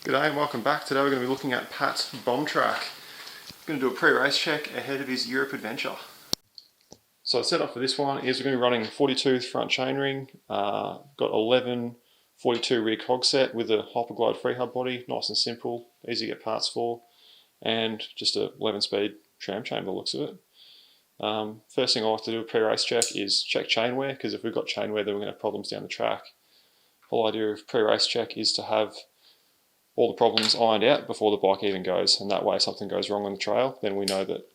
G'day and welcome back. Today we're going to be looking at Pat's Bombtrack. We're going to do a pre-race check ahead of his Europe adventure. So the setup for this one is we're going to be running 42 front chainring, got 11 42 rear cog set with a hyperglide free hub body, nice and simple, easy to get parts for, and just a 11-speed tram chain by the looks of it. First thing I like to do a pre-race check is check chain wear, because if we've got chain wear then we're going to have problems down the track. The whole idea of pre-race check is to have all the problems ironed out before the bike even goes, and that way if something goes wrong on the trail, then we know that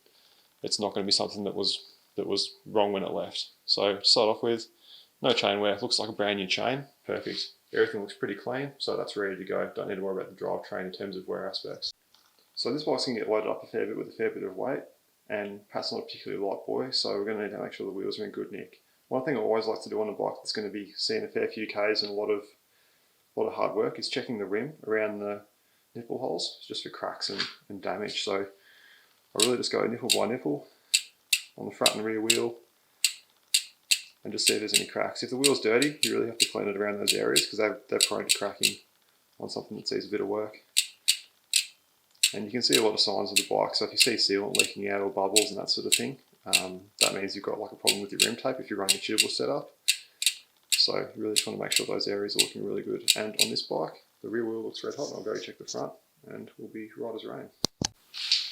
it's not going to be something that was wrong when it left. So to start off with, no chain wear, looks like a brand new chain, perfect. Everything looks pretty clean, so that's ready to go. Don't need to worry about the drivetrain in terms of wear aspects. So this bike's going to get loaded up a fair bit with a fair bit of weight, and Pat's not a particularly light boy, so we're going to need to make sure the wheels are in good nick. One thing I always like to do on a bike that's going to be seeing a fair few Ks and a lot of hard work is checking the rim around the nipple holes, just for cracks and damage. So I really just go nipple by nipple on the front and rear wheel and just see if there's any cracks. If the wheel's dirty, you really have to clean it around those areas because they're prone to cracking on something that sees a bit of work. And you can see a lot of signs of the bike, so if you see sealant leaking out or bubbles and that sort of thing, that means you've got like a problem with your rim tape if you're running a tubeless setup. So you really just want to make sure those areas are looking really good. And on this bike, the rear wheel looks red hot, and I'll go check the front, and we'll be right as rain.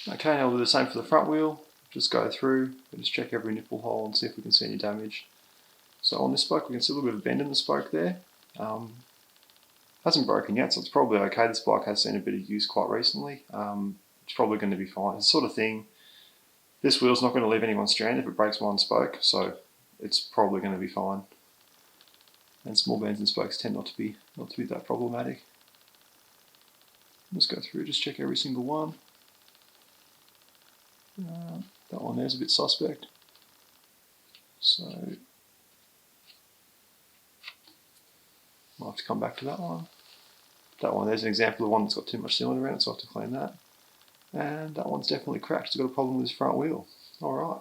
Okay, now we'll do the same for the front wheel. Just go through and just check every nipple hole and see if we can see any damage. So on this spoke, we can see a little bit of bend in the spoke there. Hasn't broken yet, so it's probably okay. This bike has seen a bit of use quite recently. It's probably going to be fine. It's the sort of thing, this wheel's not going to leave anyone stranded if it breaks one spoke, so it's probably going to be fine. And small bends and spokes tend not to be that problematic. Let's go through, just check every single one. That one there's a bit suspect. So I'll have to come back to that one. That one there's an example of one that's got too much sealant around it, so I'll have to clean that. And that one's definitely cracked. It's got a problem with his front wheel. Alright,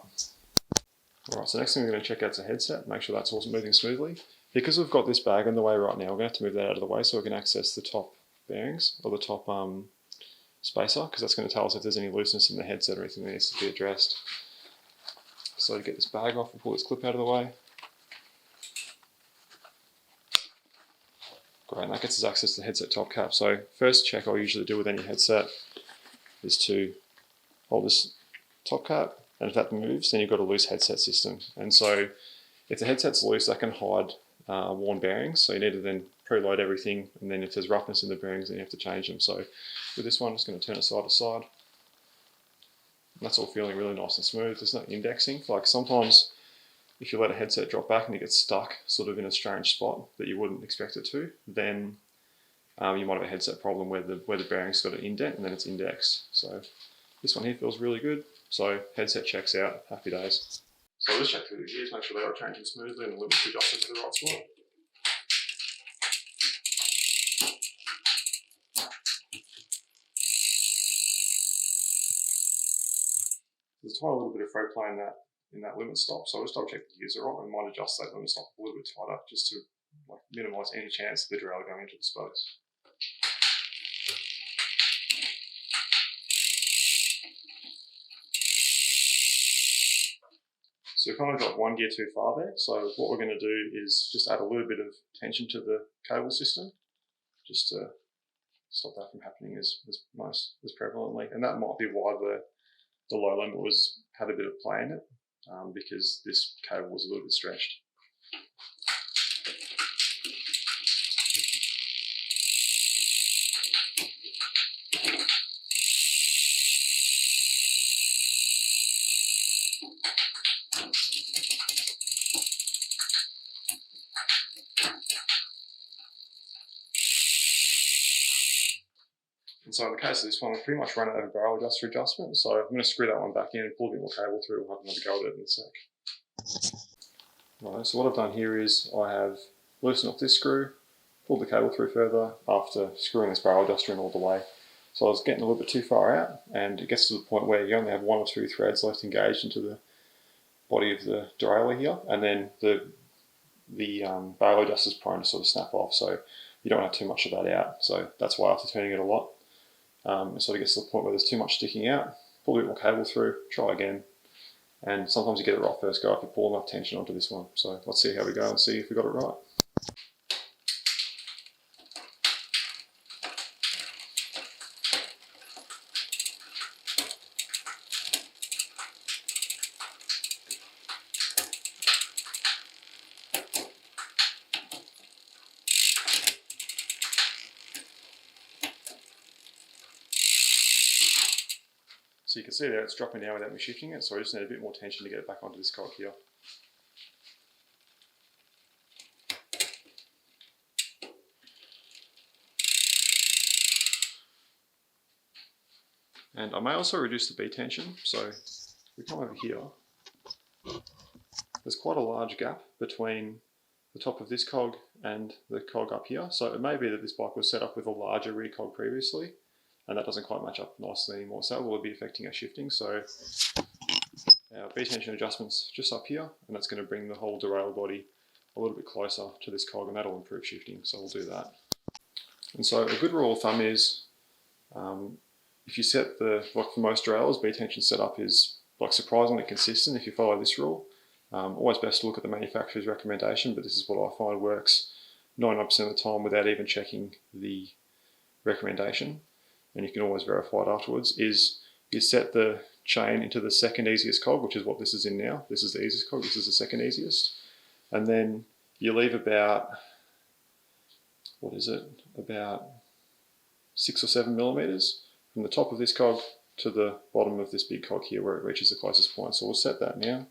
so next thing we're going to check out is the headset, make sure that's all moving smoothly. Because we've got this bag in the way right now, we're going to have to move that out of the way so we can access the top bearings, or the top spacer, because that's going to tell us if there's any looseness in the headset or anything that needs to be addressed. So to get this bag off, we'll pull this clip out of the way. Great, and that gets us access to the headset top cap. So first check I usually do with any headset is to hold this top cap, and if that moves, then you've got a loose headset system. And so if the headset's loose, that can hide worn bearings, so you need to then preload everything, and then if there's roughness in the bearings, then you have to change them. So with this one, I'm just going to turn it side to side. And that's all feeling really nice and smooth. There's no indexing. Like sometimes if you let a headset drop back and it gets stuck sort of in a strange spot that you wouldn't expect it to, then you might have a headset problem where the bearing's got an indent and then it's indexed. So this one here feels really good. So headset checks out, happy days. So I'll just check through the gears, make sure they are changing smoothly and the limit's adjusted to the right spot. There's a tiny little bit of thread play in that limit stop, so I'll just double check the gears are right and might adjust that limit stop a little bit tighter just to minimise any chance of the derailleur going into the spokes. So we kind of got one gear too far there, so what we're going to do is just add a little bit of tension to the cable system, just to stop that from happening as prevalently. And that might be why the low limit had a bit of play in it, because this cable was a little bit stretched. And so in the case of this one, we've pretty much run out of a barrel adjuster adjustment, so I'm going to screw that one back in and pull a bit more cable through. We'll have another go at it in a sec. Right, so what I've done here is I have loosened off this screw, pulled the cable through further after screwing this barrel adjuster in all the way. So I was getting a little bit too far out, and it gets to the point where you only have one or two threads left engaged into the body of the derailleur here, and then the barrel adjuster is prone to sort of snap off. So you don't want to have too much of that out. So that's why after turning it a lot, it sort of gets to the point where there's too much sticking out. Pull a bit more cable through, try again. And sometimes you get it right first go if you pull enough tension onto this one. So let's see how we go and see if we got it right. So you can see there it's dropping down without me shifting it, so I just need a bit more tension to get it back onto this cog here. And I may also reduce the B tension, so if we come over here, there's quite a large gap between the top of this cog and the cog up here, so it may be that this bike was set up with a larger rear cog previously, and that doesn't quite match up nicely anymore, so that will be affecting our shifting. So our B tension adjustment's just up here, and that's going to bring the whole derailleur body a little bit closer to this cog, and that'll improve shifting, so we'll do that. And so a good rule of thumb is, if you set like for most derailleurs, B tension setup is like surprisingly consistent if you follow this rule. Always best to look at the manufacturer's recommendation, but this is what I find works 99% of the time without even checking the recommendation. And you can always verify it afterwards, is you set the chain into the second easiest cog, which is what this is in now. This is the easiest cog, this is the second easiest. And then you leave about, about 6 or 7 millimeters from the top of this cog to the bottom of this big cog here where it reaches the closest point. So we'll set that now.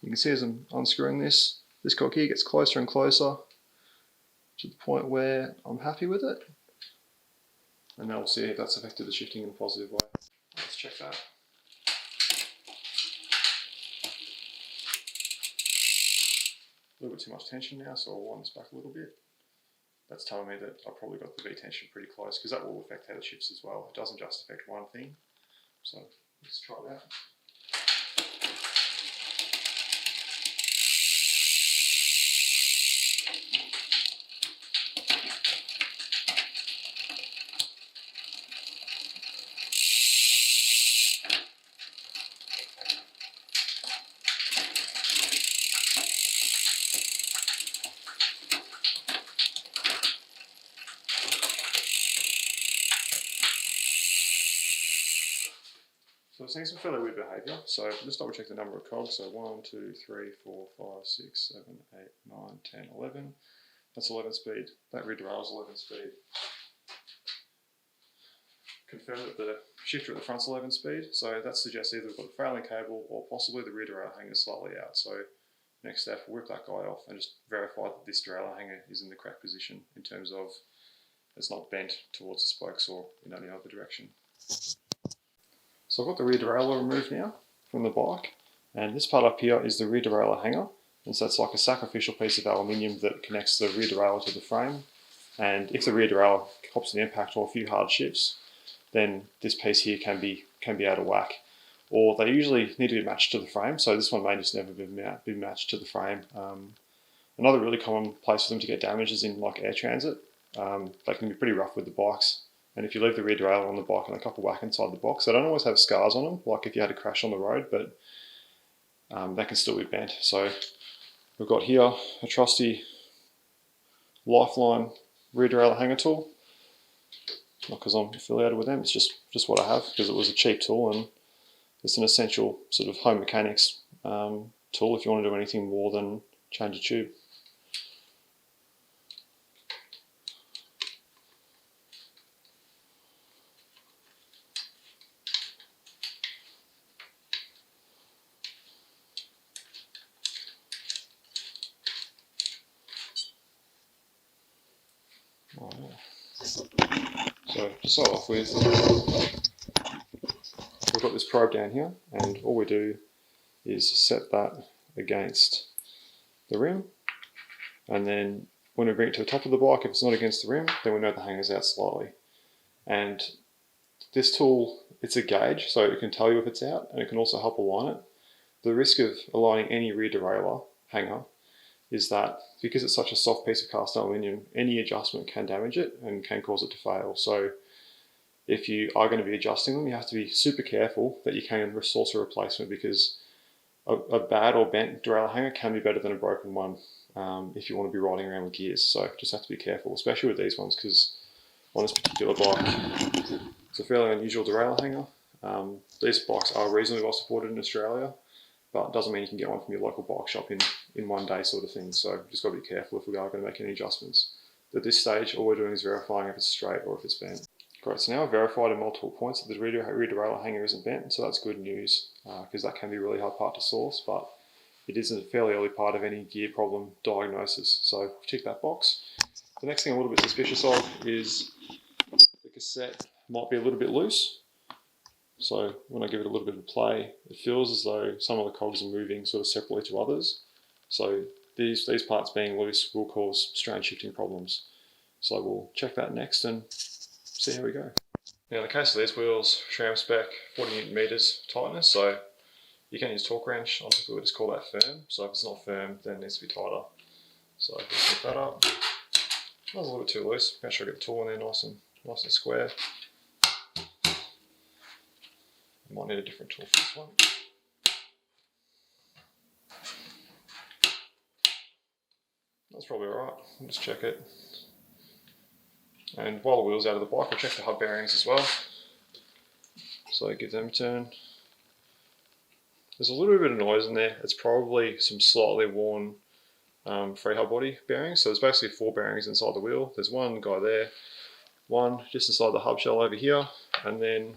You can see as I'm unscrewing this cog here gets closer and closer to the point where I'm happy with it. And now we'll see if that's affected the shifting in a positive way. Let's check that. A little bit too much tension now, so I'll wind this back a little bit. That's telling me that I probably got the V tension pretty close, because that will affect how it shifts as well. It doesn't just affect one thing. So let's try that. So we're seeing some fairly weird behaviour, so just double check the number of cogs. So 1, 2, 3, 4, 5, 6, 7, 8, 9, 10, 11. That's 11 speed. That rear derailleur is 11 speed. Confirm that the shifter at the front's 11 speed, so that suggests either we've got a failing cable or possibly the rear derailleur hanger is slightly out. So next step, we'll rip that guy off and just verify that this derailleur hanger is in the correct position in terms of it's not bent towards the spokes or in any other direction. So I've got the rear derailleur removed now from the bike, and this part up here is the rear derailleur hanger, and so it's like a sacrificial piece of aluminium that connects the rear derailleur to the frame, and if the rear derailleur cops an impact or a few hard shifts, then this piece here can be out of whack, or they usually need to be matched to the frame, so this one may just never be matched to the frame. Another really common place for them to get damaged is in like air transit. They can be pretty rough with the bikes. And if you leave the rear derailleur on the bike and a couple whack inside the box, they don't always have scars on them, like if you had a crash on the road, but they can still be bent. So we've got here a trusty Lifeline rear derailleur hanger tool. Not because I'm affiliated with them, it's just what I have, because it was a cheap tool and it's an essential sort of home mechanics tool if you want to do anything more than change a tube. So to start off with, we've got this probe down here, and all we do is set that against the rim, and then when we bring it to the top of the bike, if it's not against the rim, then we know the hanger's out slightly. And this tool, it's a gauge, so it can tell you if it's out, and it can also help align it. The risk of aligning any rear derailleur hanger is that because it's such a soft piece of cast aluminium, any adjustment can damage it and can cause it to fail. So if you are going to be adjusting them, you have to be super careful that you can source a replacement, because a bad or bent derailleur hanger can be better than a broken one if you want to be riding around with gears. So just have to be careful, especially with these ones, because on this particular bike, it's a fairly unusual derailleur hanger. These bikes are reasonably well supported in Australia, but it doesn't mean you can get one from your local bike shop in one day sort of thing. So just got to be careful if we are going to make any adjustments. At this stage, all we're doing is verifying if it's straight or if it's bent. Great, so now I've verified in multiple points that the rear derailleur hanger isn't bent, so that's good news, because that can be a really hard part to source, but it is a fairly early part of any gear problem diagnosis. So tick that box. The next thing I'm a little bit suspicious of is the cassette might be a little bit loose. So when I give it a little bit of play, it feels as though some of the cogs are moving sort of separately to others. So these parts being loose will cause strain shifting problems. So we'll check that next and see how we go. Now in the case of these wheels, SRAM spec 40 Newton meters tightness, so you can use torque wrench. I'll typically just call that firm. So if it's not firm, then it needs to be tighter. So let's pick that up. That was a little bit too loose. Make sure I get the tool in there nice and square. I might need a different tool for this one. That's probably alright. I'll just check it. And while the wheel's out of the bike, I'll check the hub bearings as well. So give them a turn. There's a little bit of noise in there. It's probably some slightly worn free hub body bearings. So there's basically 4 bearings inside the wheel. There's one guy there, one just inside the hub shell over here, and then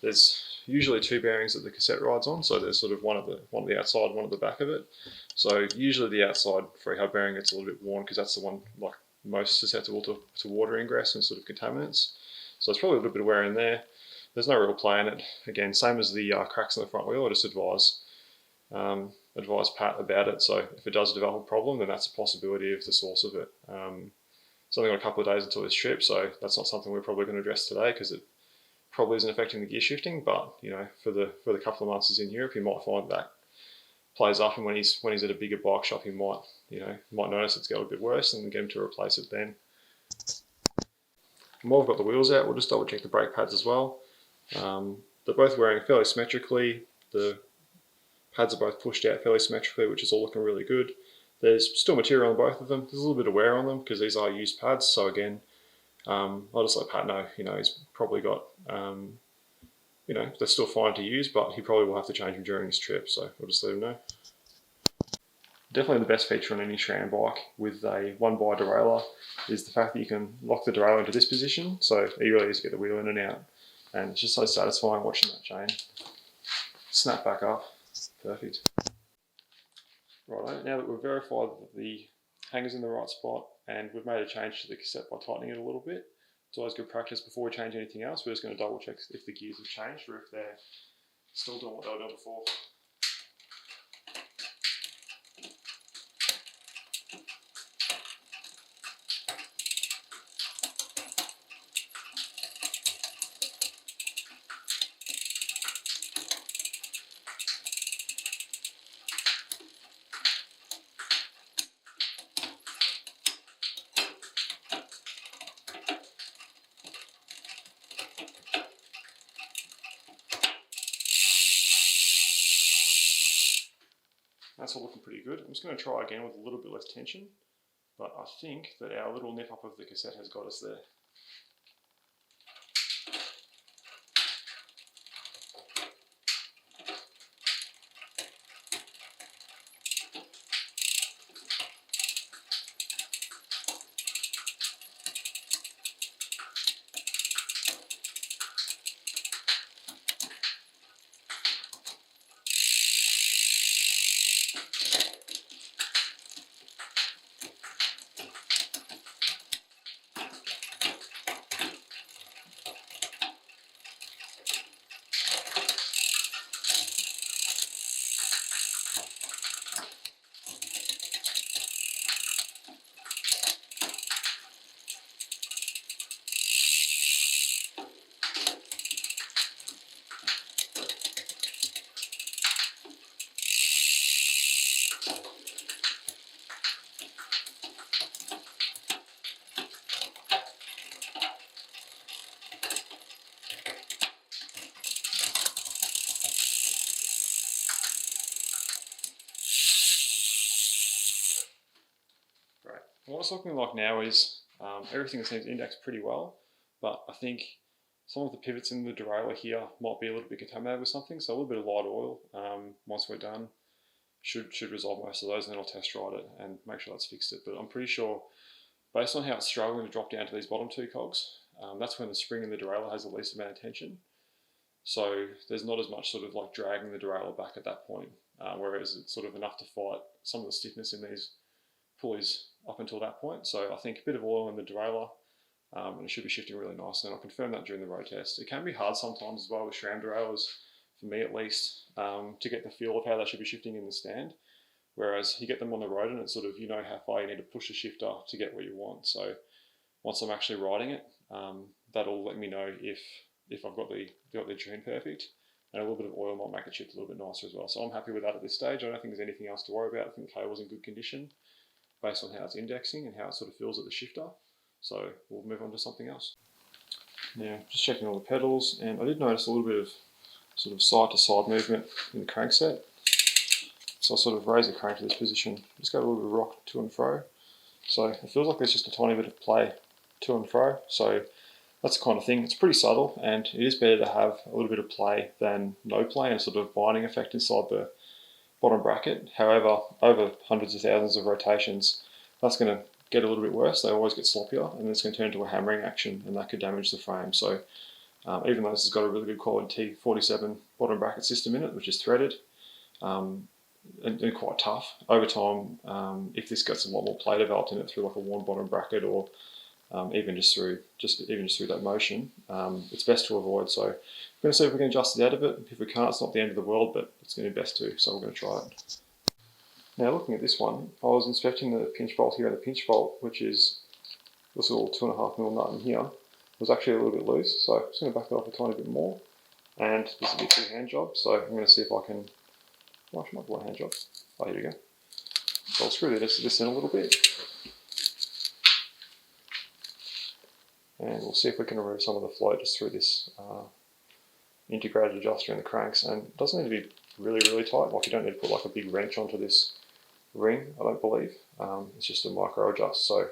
there's usually 2 bearings that the cassette rides on. So there's sort of one at the outside, one at the back of it. So usually the outside free hub bearing gets a little bit worn because that's the one like most susceptible to water ingress and sort of contaminants. So it's probably a little bit of wear in there. There's no real play in it. Again, same as the cracks in the front wheel. I just advise Pat about it. So if it does develop a problem, then that's a possibility of the source of it. It's only got a couple of days until this trip, so that's not something we're probably going to address today because it probably isn't affecting the gear shifting. But you know, for the couple of months he's in Europe, you might find that plays up, and when he's at a bigger bike shop, he might notice it's got a bit worse and get him to replace it then. And while we've got the wheels out, we'll just double check the brake pads as well. They're both wearing fairly symmetrically. The pads are both pushed out fairly symmetrically, which is all looking really good. There's still material on both of them. There's a little bit of wear on them because these are used pads. So again, I'll just let Pat know, he's probably got, they're still fine to use, but he probably will have to change them during his trip. So we'll just let him know. Definitely the best feature on any SRAM bike with a 1x derailleur is the fact that you can lock the derailleur into this position. So it really is to get the wheel in and out. And it's just so satisfying watching that chain snap back up. Perfect. Right, now that we've verified that the hanger's in the right spot and we've made a change to the cassette by tightening it a little bit, it's always good practice before we change anything else. We're just going to double check if the gears have changed or if they're still doing what they were doing before. That's all looking pretty good. I'm just going to try again with a little bit less tension, but I think that our little nip up of the cassette has got us there. What it's looking like now is everything seems indexed pretty well, but I think some of the pivots in the derailleur here might be a little bit contaminated with something, so a little bit of light oil once we're done should resolve most of those, and then I'll test ride it and make sure that's fixed it. But I'm pretty sure, based on how it's struggling to drop down to these bottom two cogs, that's when the spring in the derailleur has the least amount of tension. So there's not as much sort of like dragging the derailleur back at that point, whereas it's sort of enough to fight some of the stiffness in these pulleys up until that point. So I think a bit of oil in the derailleur, and it should be shifting really nicely, and I'll confirm that during the road test. It can be hard sometimes as well with SRAM derailleurs, for me at least, to get the feel of how they should be shifting in the stand. Whereas you get them on the road and it's sort of, you know how far you need to push the shifter to get what you want. So once I'm actually riding it, that'll let me know if I've got the tune perfect. And a little bit of oil might make it shift a little bit nicer as well. So I'm happy with that at this stage. I don't think there's anything else to worry about. I think the cable's in good condition based on how it's indexing and how it sort of feels at the shifter. So we'll move on to something else. Now, just checking all the pedals, and I did notice a little bit of sort of side to side movement in the crankset. So I'll sort of raise the crank to this position, just go a little bit of rock to and fro. So it feels like there's just a tiny bit of play to and fro. So that's the kind of thing. It's pretty subtle, and it is better to have a little bit of play than no play and sort of binding effect inside the bottom bracket. However, over hundreds of thousands of rotations, that's going to get a little bit worse. They always get sloppier, and it's going to turn into a hammering action, and that could damage the frame. So even though this has got a really good quality T47 bottom bracket system in it, which is threaded, and quite tough over time, if this gets a lot more play developed in it through like a worn bottom bracket, or even just through that motion, it's best to avoid. So we're going to see if we can adjust it out of it. If we can't, it's not the end of the world, but it's going to be best to. So we're going to try it. Now, looking at this one, I was inspecting the pinch bolt here, and the pinch bolt, which is this little 2.5mm nut in here, was actually a little bit loose. So I'm just going to back it off a tiny bit more, and this will be a two-hand job. So I'm going to see if I can. Well, I might do a hand job. Oh, here we go. So I'll screw this in a little bit, and we'll see if we can remove some of the float just through this integrated adjuster in the cranks. And it doesn't need to be really, really tight. Like, you don't need to put like a big wrench onto this ring, I don't believe. It's just a micro adjust. So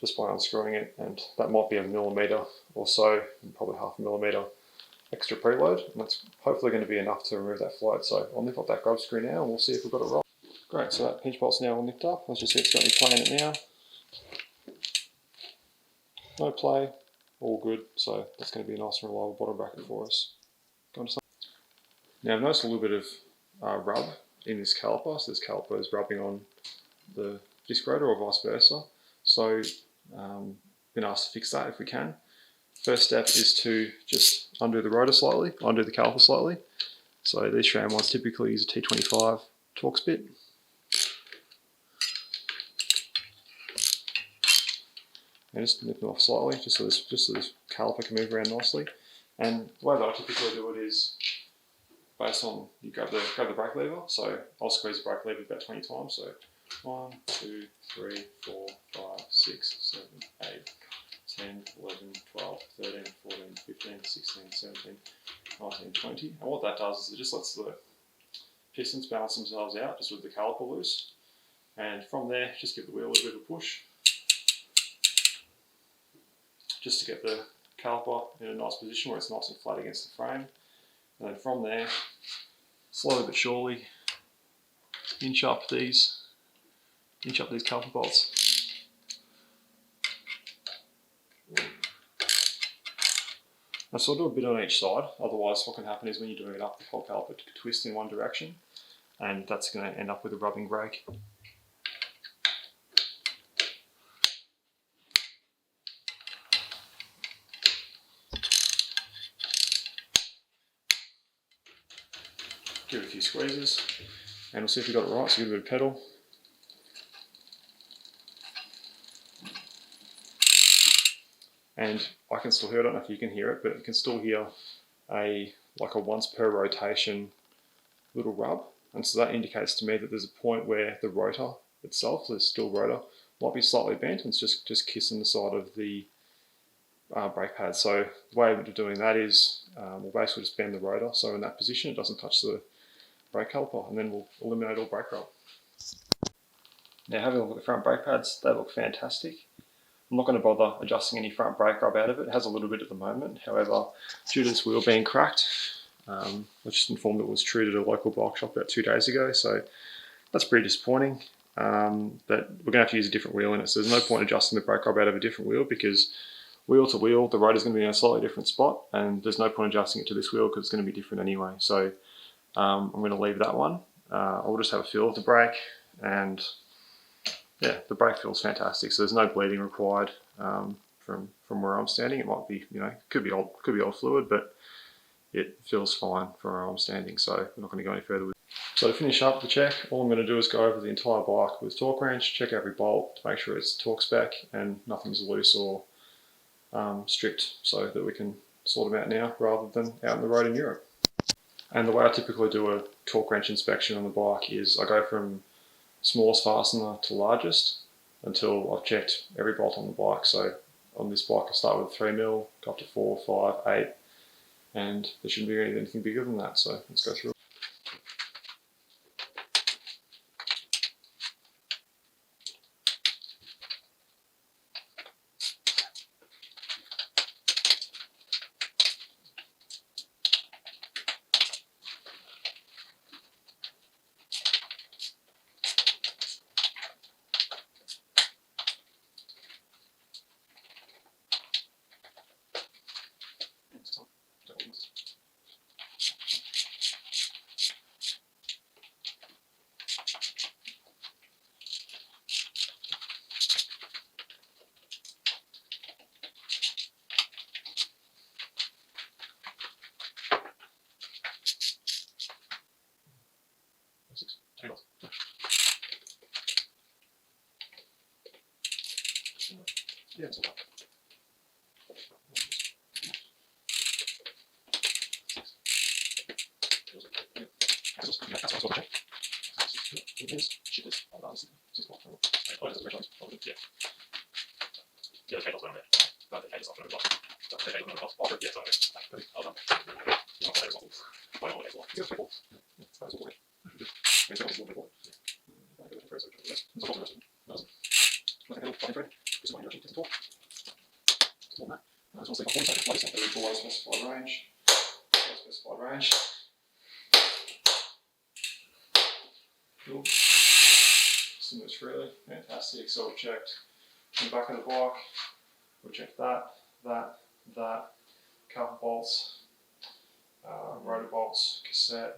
just by unscrewing it, and that might be a millimetre or so, and probably 0.5 millimetre extra preload, and that's hopefully going to be enough to remove that float. So I'll lift up that grub screw now, and we'll see if we've got it right. Great, so that pinch bolt's now all nipped up. Let's just see if it's got any play in it now. No play, all good. So that's going to be a nice and reliable bottom bracket for us. Now I've noticed a little bit of rub in this caliper. So this caliper is rubbing on the disc rotor or vice versa. So been asked to fix that if we can. First step is to just undo the rotor slightly, undo the caliper slightly. So these SRAM ones typically use a T25 Torx bit. And just nip them off slightly, just so this caliper can move around nicely. And the way that I typically do it is based on, you grab the brake lever. So I'll squeeze the brake lever about 20 times. So 1, 2, 3, 4, 5, 6, 7, 8, 10, 11, 12, 13, 14, 15, 16, 17, 19, 20. And what that does is it just lets the pistons balance themselves out just with the caliper loose. And from there, just give the wheel a bit of a push, just to get the caliper in a nice position where it's nice and flat against the frame. And then from there, slowly but surely, inch up these caliper bolts. Now, so I'll do a bit on each side, otherwise what can happen is when you're doing it up, the whole caliper could twist in one direction, and that's going to end up with a rubbing brake. Give it a few squeezes, and we'll see if we got it right. So give it a bit of pedal. And I can still hear it, I don't know if you can hear it, but you can still hear like a once per rotation little rub. And so that indicates to me that there's a point where the rotor itself, the steel rotor, might be slightly bent, and it's just kissing the side of the brake pad. So the way of doing that is we'll basically just bend the rotor so in that position it doesn't touch the brake caliper, and then we'll eliminate all brake rub. Now having a look at the front brake pads, they look fantastic. I'm not going to bother adjusting any front brake rub out of it. It has a little bit at the moment. However, due to this wheel being cracked, I was just informed it was treated at a local bike shop about 2 days ago, so that's pretty disappointing. But we're going to have to use a different wheel in it, so there's no point adjusting the brake rub out of a different wheel, because wheel to wheel, the rotor is going to be in a slightly different spot, and there's no point adjusting it to this wheel because it's going to be different anyway. So I'm going to leave that one. I'll just have a feel of the brake, and yeah, the brake feels fantastic. So there's no bleeding required from where I'm standing. It might be, could be old fluid, but it feels fine from where I'm standing. So we're not going to go any further with it. So to finish up the check, all I'm going to do is go over the entire bike with torque wrench, check every bolt to make sure it's torque spec and nothing's loose or stripped, so that we can sort them out now rather than out on the road in Europe. And the way I typically do a torque wrench inspection on the bike is I go from smallest fastener to largest until I've checked every bolt on the bike. So on this bike I start with 3mm, go up to 4, 5, 8, and there shouldn't be anything bigger than that, so let's go through it. Yeah, it's okay. Cool. So it's really fantastic. So I've checked the back of the bike, we've checked that, cover bolts, rotor bolts, cassette,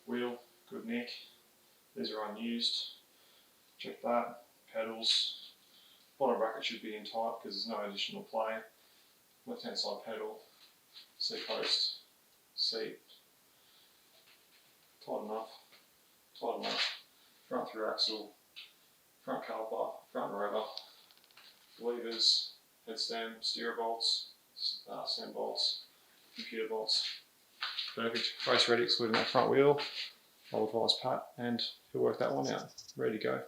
wheel, good nick. These are unused. Check that, pedals. Bottom bracket should be in tight because there's no additional play. Left hand side pedal, seat post, seat, tight enough. Front through axle, front caliper, front rotor, levers, headstem, steer bolts, stem bolts, computer bolts. Perfect. Race ready excluding that front wheel. I'll advise Pat and he'll work that one out. Ready to go.